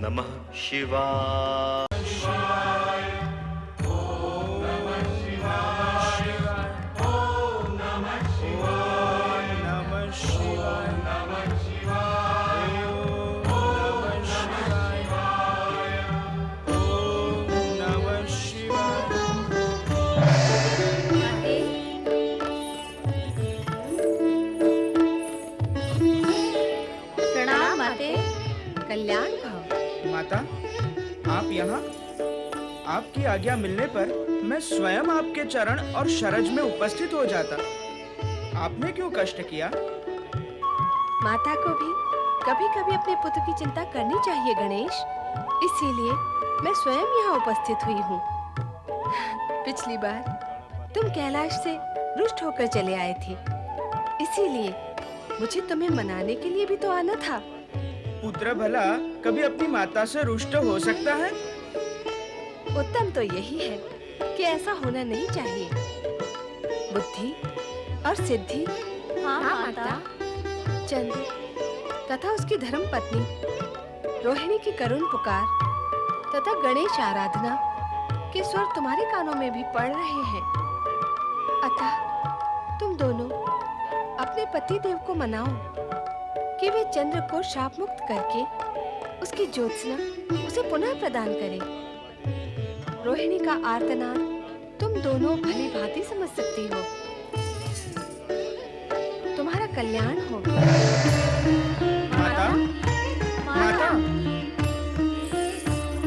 नमः शिवाय। कल्याण भाव। माता, आप यहाँ? आपकी आज्ञा मिलने पर मैं स्वयं आपके चरण और शरज में उपस्थित हो जाता। आपने क्यों कष्ट किया? माता को भी कभी-कभी अपने पुत्र की चिंता करनी चाहिए गणेश, इसीलिए मैं स्वयं यहाँ उपस्थित हुई हूँ। पिछली बार तुम कैलाश से रुष्ट होकर चले आए थे, इसीलिए मुझे तुम्हें मनाने के लिए भी तो आना था। पुत्र भला कभी अपनी माता से रुष्ट हो सकता है? उत्तम तो यही है कि ऐसा होना नहीं चाहिए। बुद्धि और सिद्धि, हाँ माता। चंद्र तथा उसकी धर्म पत्नी रोहिणी की करुण पुकार तथा गणेश आराधना के स्वर तुम्हारे कानों में भी पड़ रहे हैं। अतः तुम दोनों अपने पति देव को मनाओ कि वे चंद्र को शाप मुक्त करके उसकी ज्योत्सना उसे पुनः प्रदान करें। रोहिणी का आर्तनाद तुम दोनों भली भांति समझ सकती हो। तुम्हारा कल्याण हो। माता, माता,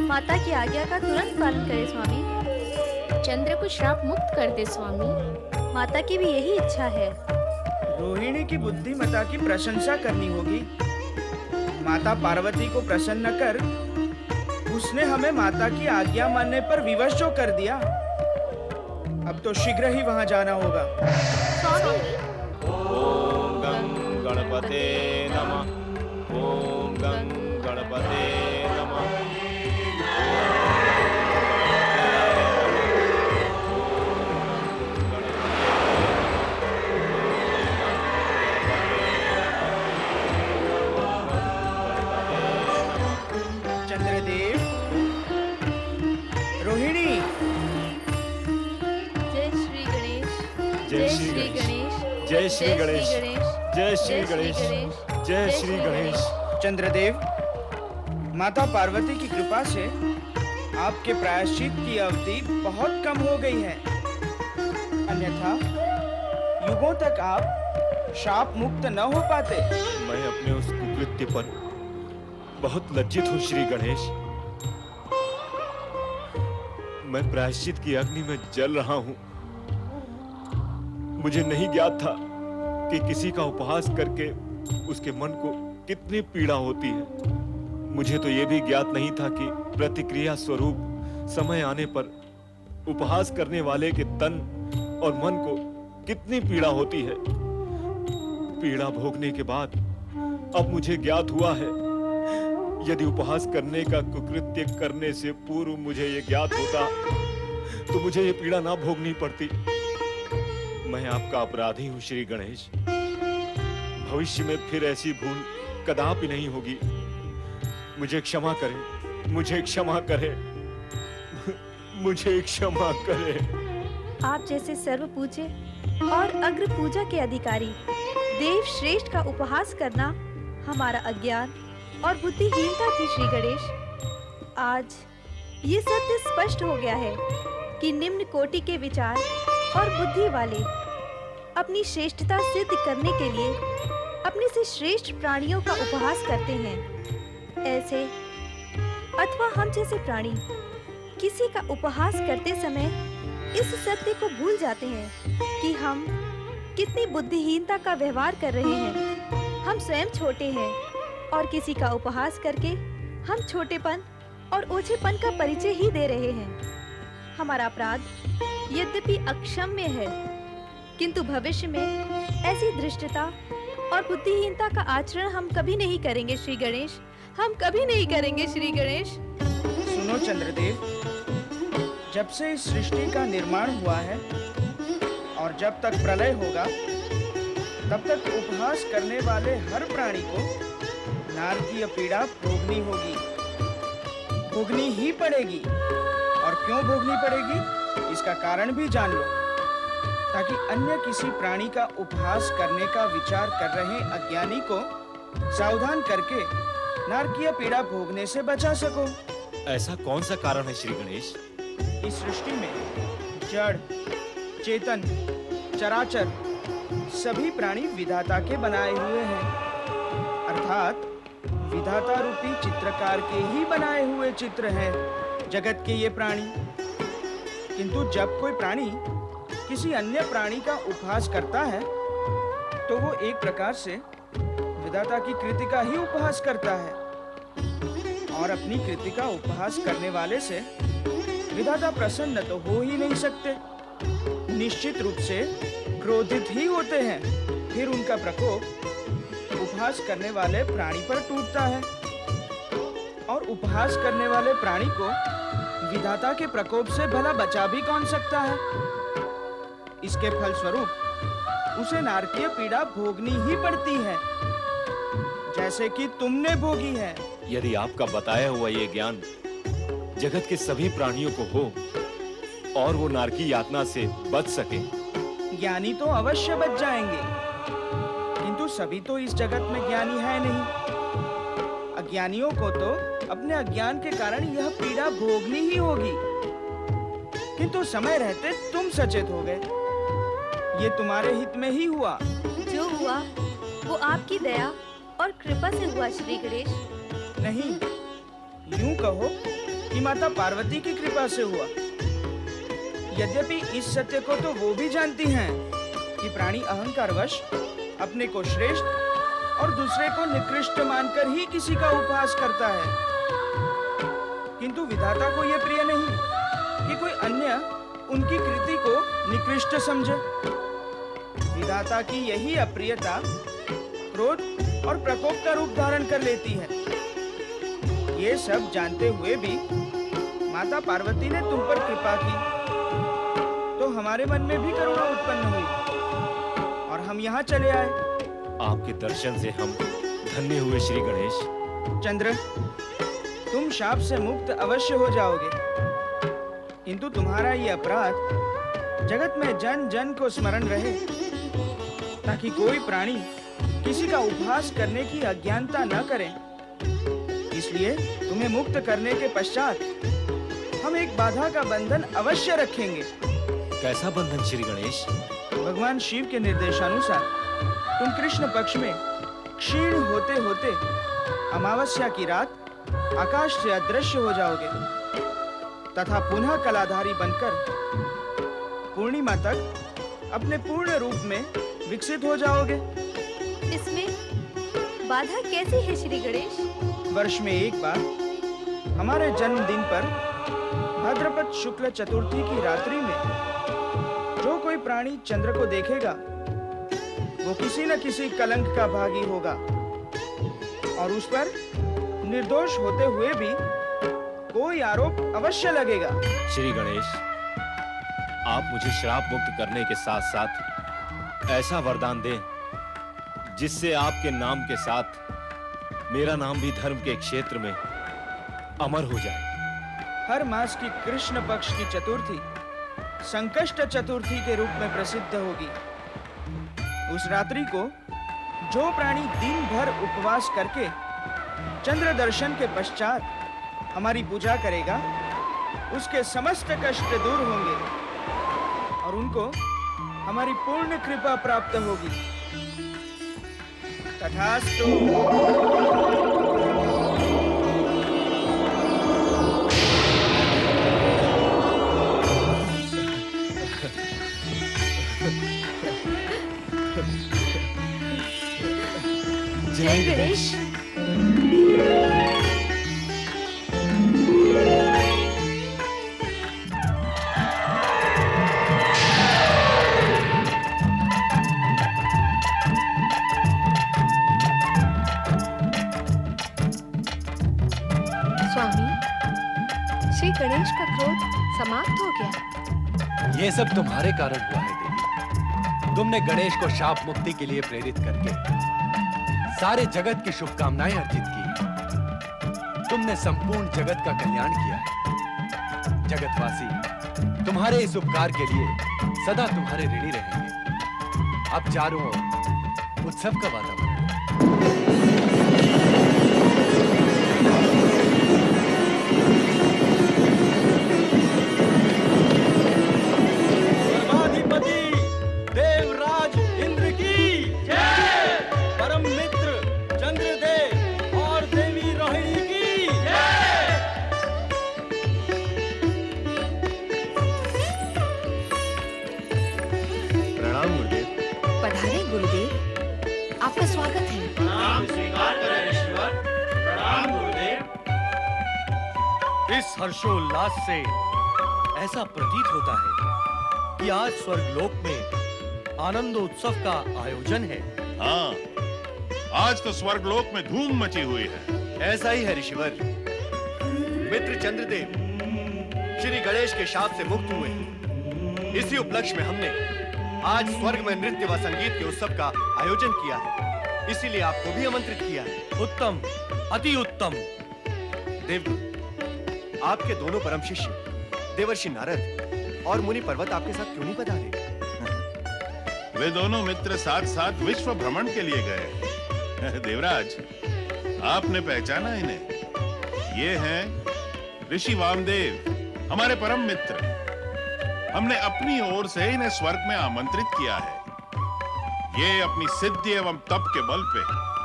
माता की आज्ञा का तुरंत पालन करें स्वामी। चंद्र को श्राप मुक्त कर दे स्वामी। माता की भी यही इच्छा है। रोहिणी की बुद्धिमता की प्रशंसा करनी होगी। माता पार्वती को प्रसन्न कर उसने हमें माता की आज्ञा मानने पर विवश जो कर दिया। अब तो शीघ्र ही वहां जाना होगा। स्वामी। ओम गं गणपते नमः। ओम गं गणपते नमः। चंद्रदेव, रोहिणी। जय श्री गणेश। जय श्री गणेश। जय श्री गणेश। जय श्री गणेश। जय श्री गणेश। चंद्रदेव, माता पार्वती की कृपा से आपके प्रायश्चित की अवधि बहुत कम हो गई है, अन्यथा युगों तक आप शाप मुक्त न हो पाते। मैं अपने उस कुकृत्य पर बहुत लज्जित हूँ श्री गणेश। मैं प्रायश्चित की अग्नि में जल रहा हूँ। मुझे नहीं ज्ञात था कि किसी का उपहास करके उसके मन को कितनी पीड़ा होती है। मुझे तो यह भी ज्ञात नहीं था कि प्रतिक्रिया स्वरूप समय आने पर उपहास करने वाले के तन और मन को कितनी पीड़ा होती है। पीड़ा भोगने के बाद अब मुझे ज्ञात हुआ है, यदि उपहास करने का कुकृत्य करने से पूर्व मुझे ये ज्ञात होता तो मुझे ये पीड़ा ना भोगनी पड़ती। मैं आपका अपराधी हूँ श्री गणेश। भविष्य में फिर ऐसी भूल कदापि नहीं होगी। मुझे क्षमा करें, मुझे क्षमा करें, मुझे क्षमा करें। आप जैसे सर्व पूज्य और अग्र पूजा के अधिकारी देव श्रेष्ठ का उपहास करना हमारा अज्ञान और बुद्धिहीनता थी श्री गणेश। आज ये सत्य स्पष्ट हो गया है कि निम्न कोटि के विचार और बुद्धि वाले अपनी श्रेष्ठता सिद्ध करने के लिए अपने से श्रेष्ठ प्राणियों का उपहास करते हैं। ऐसे अथवा हम जैसे प्राणी किसी का उपहास करते समय इस सत्य को भूल जाते हैं कि हम कितनी बुद्धिहीनता का व्यवहार कर रहे हैं। हम स्वयं छोटे हैं और किसी का उपहास करके हम छोटेपन और ओछेपन का परिचय ही दे रहे हैं। हमारा अपराध यद्यपि अक्षम्य है, किंतु भविष्य में ऐसी धृष्टता और बुद्धिहीनता का आचरण हम कभी नहीं करेंगे श्री गणेश। हम कभी नहीं करेंगे श्री गणेश। सुनो चंद्रदेव, जब से इस सृष्टि का निर्माण हुआ है और जब तक प्रलय होगा तब तक उपहास करने वाले हर प्राणी को नारकीय पीड़ा भोगनी होगी। भोगनी ही पड़ेगी। और क्यों भोगनी पड़ेगी, इसका कारण भी जान लो, ताकि अन्य किसी प्राणी का उपहास करने का विचार कर रहे अज्ञानी को सावधान करके नारकीय पीड़ा भोगने से बचा सको। ऐसा कौन सा कारण है श्री गणेश? इस सृष्टि में जड़, चेतन, चराचर सभी प्राणी विधाता के बनाए हुए हैं, अर्थात विधाता रूपी चित्रकार के ही बनाए हुए चित्र हैं जगत के ये प्राणी। किंतु जब कोई प्राणी किसी अन्य प्राणी का उपहास करता है तो वो एक प्रकार से विधाता की कृति का ही उपहास करता है, और अपनी कृति का उपहास करने वाले से विधाता प्रसन्न तो हो ही नहीं सकते, निश्चित रूप से क्रोधित ही होते हैं। फिर उनका प्रकोप उपहास करने वाले प्राणी पर टूटता है, और उपहास करने वाले प्राणी को विधाता के प्रकोप से भला बचा भी कौन सकता है। इसके फलस्वरूप उसे नारकीय पीड़ा भोगनी ही पड़ती है, जैसे कि तुमने भोगी है। यदि आपका बताया हुआ ये ज्ञान जगत के सभी प्राणियों को हो और वो नारकी यातना से बच सके, ज्ञानी तो अवश्य बच जाएंगे, किंतु सभी तो इस जगत में ज्ञानी है नहीं। अज्ञानियों को तो अपने अज्ञान के कारण यह पीड़ा भोगनी ही होगी, किंतु समय रहते तुम सचेत हो गए। ये तुम्हारे हित में ही हुआ। जो हुआ वो आपकी दया और कृपा से हुआ श्री गणेश। नहीं, यूं कहो कि माता पार्वती की कृपा से हुआ। यद्यपि इस सत्य को तो वो भी जानती हैं कि प्राणी अहंकारवश अपने को श्रेष्ठ और दूसरे को निकृष्ट मानकर ही किसी का उपहास करता है, किंतु विधाता को यह प्रिय नहीं कि कोई अन्य उनकी कृति को निकृष्ट समझे। विधाता की यही अप्रियता क्रोध और प्रकोप का रूप धारण कर लेती है। ये सब जानते हुए भी माता पार्वती ने तुम पर कृपा की, तो हमारे मन में भी करुणा उत्पन्न हुई और हम यहाँ चले आए। आपके दर्शन से हम धन्य हुए श्री गणेश। चंद्र, तुम शाप से मुक्त अवश्य हो जाओगे, किंतु तुम्हारा ये अपराध जगत में जन जन को स्मरण रहे, ताकि कोई प्राणी किसी का उपहास करने की अज्ञानता न करे। इसलिए तुम्हें मुक्त करने के पश्चात हम एक बाधा का बंधन अवश्य रखेंगे। कैसा बंधन श्री गणेश? भगवान शिव के निर्देशानुसार तुम कृष्ण पक्ष में क्षीण होते होते अमावस्या की रात आकाश से अदृश्य हो जाओगे, तथा पुनः कलाधारी बनकर पूर्णिमा तक अपने पूर्ण रूप में विकसित हो जाओगे। इसमें बाधा कैसी है श्री गणेश? वर्ष में एक बार हमारे जन्मदिन पर भाद्रपद शुक्ल चतुर्थी की रात्रि में जो कोई प्राणी चंद्र को देखेगा वो किसी न किसी कलंक का भागी होगा, और उस पर निर्दोष होते हुए भी कोई आरोप अवश्य लगेगा। श्री गणेश, आप मुझे श्राप मुक्त करने के साथ साथ ऐसा वरदान दें जिससे आपके नाम के साथ मेरा नाम भी धर्म के क्षेत्र में अमर हो जाए। हर मास की कृष्ण पक्ष की चतुर्थी संकष्ट चतुर्थी के रूप में प्रसिद्ध होगी। उस रात्रि को जो प्राणी दिन भर उपवास करके चंद्र दर्शन के पश्चात हमारी पूजा करेगा, उसके समस्त कष्ट दूर होंगे और उनको हमारी पूर्ण कृपा प्राप्त होगी। तथास्तु। जय गणेश। स्वामी, श्री गणेश का क्रोध समाप्त हो गया। ये सब तुम्हारे कारण हुआ है देवी। तुमने गणेश को शाप मुक्ति के लिए प्रेरित करके सारे जगत की शुभकामनाएं अर्जित की। तुमने संपूर्ण जगत का कल्याण किया है। जगतवासी तुम्हारे इस उपकार के लिए सदा तुम्हारे ऋणी रहेंगे। अब चारों ओर उत्सव का वातावरण है। सर्वाधिपति देवराज इंद्र की जय। परम मित्र चंद्रदेव और देवी रोहिणी की जय। प्रणाम गुरुदेव। पधारे गुरुदेव, आपका स्वागत है। प्रणाम स्वीकार करें ऋषिवर। प्रणाम गुरुदेव। इस हर्षोल्लास से ऐसा प्रतीत होता है कि आज स्वर्गलोक में आनंदोत्सव का आयोजन है। हाँ, आज तो स्वर्गलोक में धूम मची हुई है। ऐसा ही है ऋषिवर। मित्र चंद्रदेव श्री गणेश के शाप से मुक्त हुए हैं। इसी उपलक्ष्य में हमने आज स्वर्ग में नृत्य व संगीत के उत्सव का आयोजन किया है, इसीलिए आपको भी आमंत्रित किया है। उत्तम, अति उत्तम। देवदूत, आपके दोनों परम शिष्य देवर्षि नारद और मुनि पर्वत आपके साथ क्यों नहीं पधारे? वे दोनों मित्र साथ साथ विश्व भ्रमण के लिए गए। देवराज, आपने पहचाना इन्हें? ये हैं ऋषि वामदेव, हमारे परम मित्र। हमने अपनी ओर से इन्हें स्वर्ग में आमंत्रित किया है। ये अपनी सिद्धि एवं तप के बल पे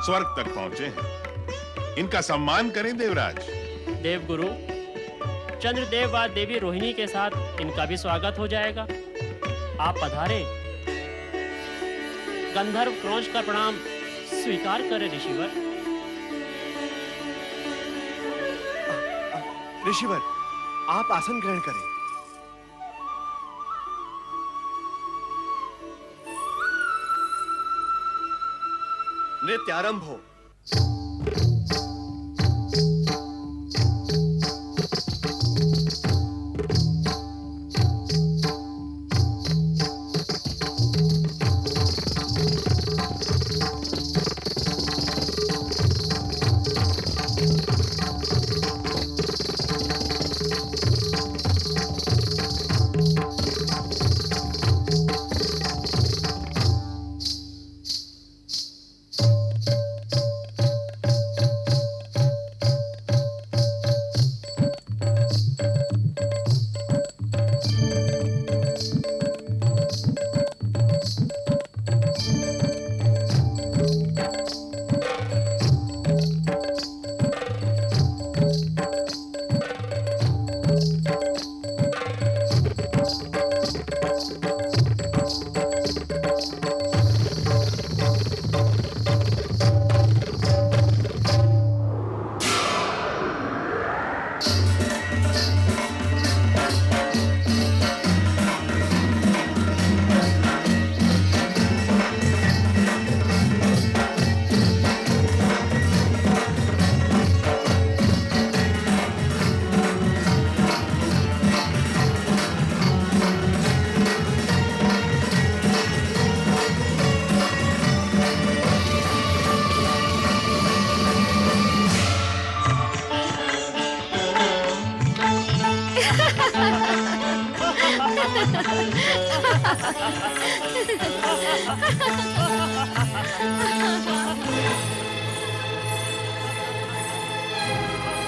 स्वर्ग तक पहुंचे हैं। इनका सम्मान करें देवराज। देवगुरु, चंद्रदेव व देवी रोहिणी के साथ इनका भी स्वागत हो जाएगा। आप पधारे। गंधर्व क्रौंच का प्रणाम स्वीकार करें ऋषिवर। ऋषिवर, आप आसन ग्रहण करें। नृत्य आरंभ हो।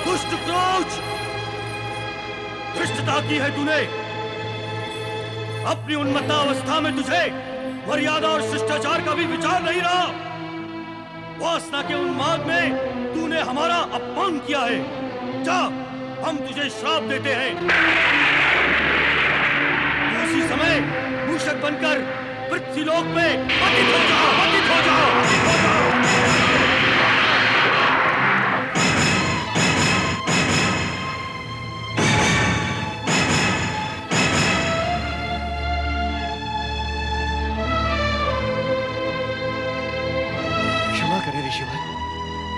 दुष्ट क्रोच, धृष्टता की है तूने। अपनी उन्मत्तावस्था में तुझे मर्यादा और शिष्टाचार का भी विचार नहीं रहा। वासना के उन्माद में तूने हमारा अपमान किया है। जा, हम तुझे श्राप देते हैं। तू उसी समय मूषक बनकर पृथ्वीलोक में पतित हो जाओ, पतित हो जाओ, पतित हो जाओ।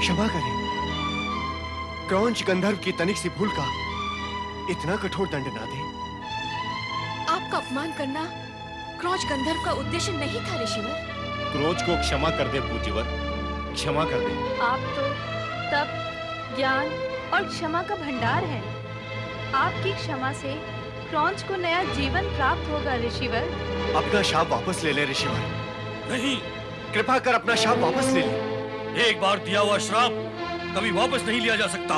क्षमा करें। क्रौंच गंधर्व की तनिक सी भूल का इतना कठोर दंड ना दें। आपका अपमान करना क्रौंच गंधर्व का उद्देश्य नहीं था ऋषिवर। क्रोध को क्षमा कर दे पूज्यवर, क्षमा कर दे। आप तो तप ज्ञान और क्षमा का भंडार है। आपकी क्षमा से क्रौंच को नया जीवन प्राप्त होगा ऋषिवर। अपना शाप वापस ले ले ऋषिवर। नहीं, कृपा कर अपना शाप वापस ले ले। एक बार दिया हुआ श्राप कभी वापस नहीं लिया जा सकता।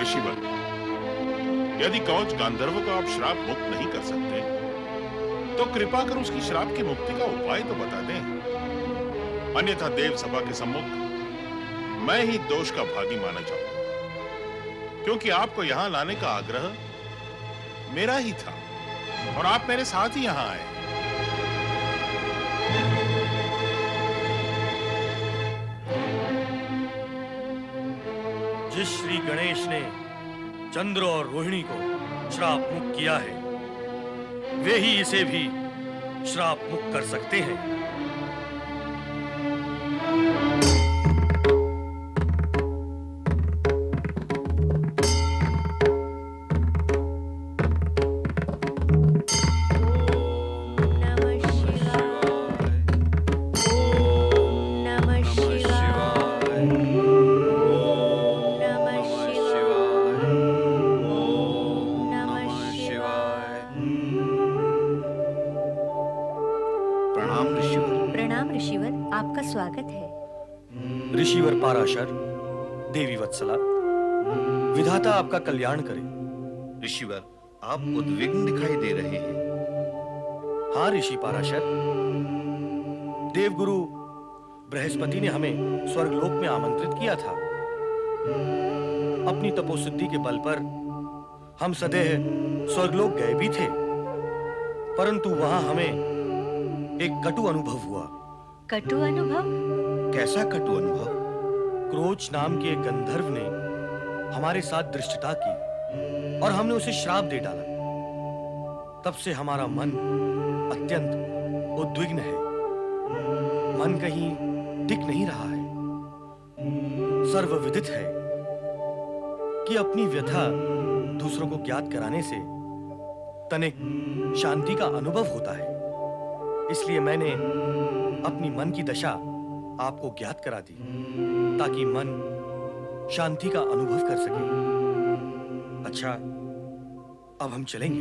ऋषिवर, यदि कौच गांधर्व को आप श्राप मुक्त नहीं कर सकते, तो कृपा कर उसकी श्राप की मुक्ति का उपाय तो बता दें। अन्यथा देव सभा के सम्मुख मैं ही दोष का भागी माना जाऊंगा, क्योंकि आपको यहां लाने का आग्रह मेरा ही था और आप मेरे साथ ही यहां आए। जिस श्री गणेश ने चंद्र और रोहिणी को श्राप मुक्त किया है, वे ही इसे भी श्राप मुक्त कर सकते हैं। ऋषिवर पाराशर, देवी वत्सला, विधाता आपका कल्याण करे। ऋषिवर, आप उद्विग्न दिखाई दे रहे हैं। हाँ ऋषि पाराशर, देवगुरु बृहस्पति ने हमें स्वर्गलोक में आमंत्रित किया था। अपनी तपोसिद्धि के बल पर हम सदैव स्वर्गलोक गए भी थे, परंतु वहां हमें एक कटु अनुभव हुआ। कटु अनुभव? कैसा कटु अनुभव? क्रोच नाम के एक गंधर्व ने हमारे साथ दृष्टता की और हमने उसे श्राप दे डाला। तब से हमारा मन अत्यंत उद्विग्न है। मन कहीं टिक नहीं रहा है। सर्वविदित है कि अपनी व्यथा दूसरों को ज्ञात कराने से तनिक शांति का अनुभव होता है। इसलिए मैंने अपनी मन की दशा आपको ज्ञात करा दी, ताकि मन शांति का अनुभव कर सके। अच्छा, अब हम चलेंगे।